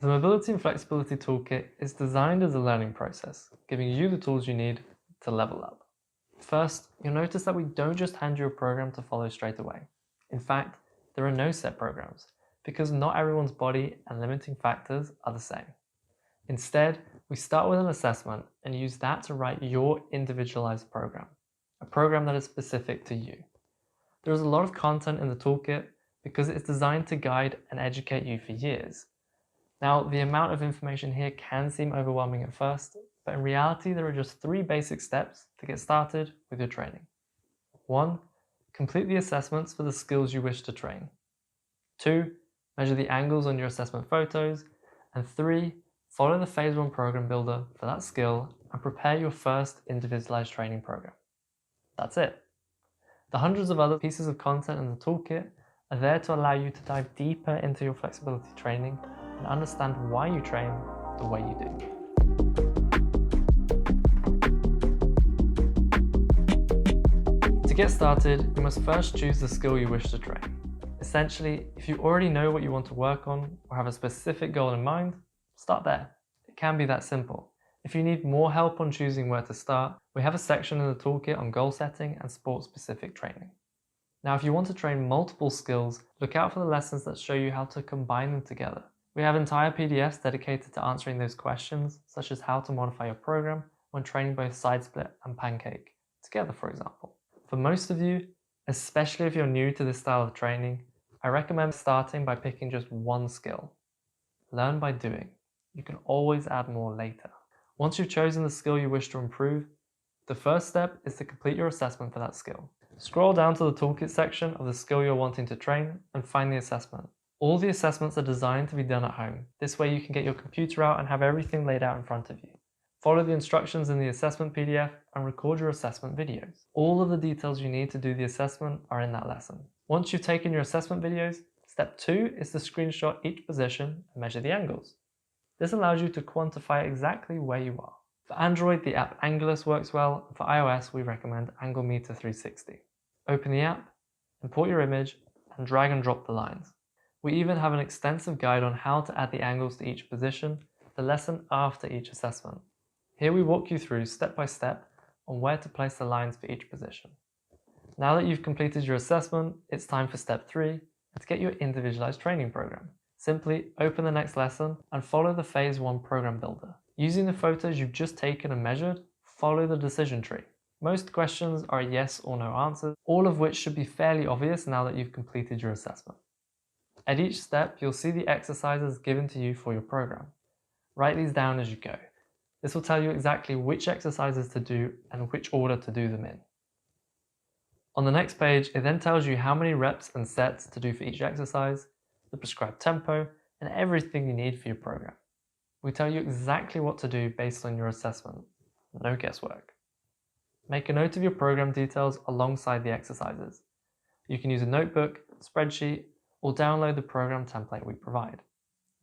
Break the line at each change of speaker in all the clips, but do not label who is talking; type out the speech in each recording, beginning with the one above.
The Mobility and Flexibility Toolkit is designed as a learning process, giving you the tools you need to level up. First, you'll notice that we don't just hand you a program to follow straight away. In fact, there are no set programs, because not everyone's body and limiting factors are the same. Instead, we start with an assessment and use that to write your individualized program, a program that is specific to you. There is a lot of content in the toolkit because it's designed to guide and educate you for years. Now, the amount of information here can seem overwhelming at first, but in reality, there are just 3 basic steps to get started with your training. 1. Complete the assessments for the skills you wish to train. 2. Measure the angles on your assessment photos. And 3. Follow the Phase 1 program builder for that skill and prepare your first individualized training program. That's it. The hundreds of other pieces of content in the toolkit are there to allow you to dive deeper into your flexibility training and understand why you train the way you do. To get started, you must first choose the skill you wish to train. Essentially, if you already know what you want to work on or have a specific goal in mind, start there. It can be that simple. If you need more help on choosing where to start, we have a section in the toolkit on goal setting and sport-specific training. Now, if you want to train multiple skills, look out for the lessons that show you how to combine them together. We have entire PDFs dedicated to answering those questions, such as how to modify your program when training both side split and pancake together, for example. For most of you, especially if you're new to this style of training, I recommend starting by picking just one skill. Learn by doing. You can always add more later. Once you've chosen the skill you wish to improve, the first step is to complete your assessment for that skill. Scroll down to the toolkit section of the skill you're wanting to train and find the assessment. All the assessments are designed to be done at home. This way you can get your computer out and have everything laid out in front of you. Follow the instructions in the assessment PDF and record your assessment videos. All of the details you need to do the assessment are in that lesson. Once you've taken your assessment videos, step 2 is to screenshot each position and measure the angles. This allows you to quantify exactly where you are. For Android, the app Angulus works well, and for iOS, we recommend AngleMeter 360. Open the app, import your image, and drag and drop the lines. We even have an extensive guide on how to add the angles to each position, the lesson after each assessment. Here we walk you through step by step on where to place the lines for each position. Now that you've completed your assessment, it's time for step 3 and to get your individualized training program. Simply open the next lesson and follow the Phase 1 program builder. Using the photos you've just taken and measured, follow the decision tree. Most questions are yes or no answers, all of which should be fairly obvious now that you've completed your assessment. At each step, you'll see the exercises given to you for your program. Write these down as you go. This will tell you exactly which exercises to do and which order to do them in. On the next page, it then tells you how many reps and sets to do for each exercise, the prescribed tempo, and everything you need for your program. We tell you exactly what to do based on your assessment. No guesswork. Make a note of your program details alongside the exercises. You can use a notebook, spreadsheet, or download the program template we provide.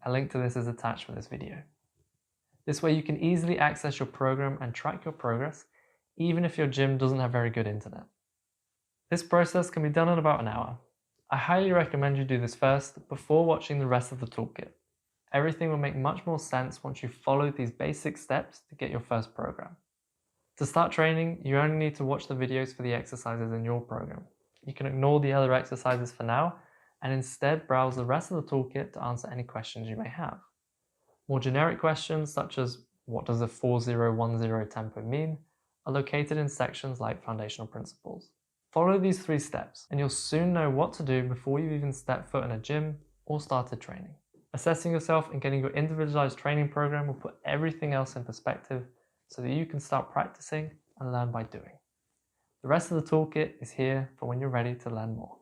A link to this is attached in this video. This way you can easily access your program and track your progress, even if your gym doesn't have very good internet. This process can be done in about an hour. I highly recommend you do this first before watching the rest of the toolkit. Everything will make much more sense once you follow these basic steps to get your first program. To start training, you only need to watch the videos for the exercises in your program. You can ignore the other exercises for now and instead browse the rest of the toolkit to answer any questions you may have. More generic questions such as what does a 4010 tempo mean are located in sections like foundational principles. Follow these 3 steps and you'll soon know what to do before you've even stepped foot in a gym or started training. Assessing yourself and getting your individualized training program will put everything else in perspective so that you can start practicing and learn by doing. The rest of the toolkit is here for when you're ready to learn more.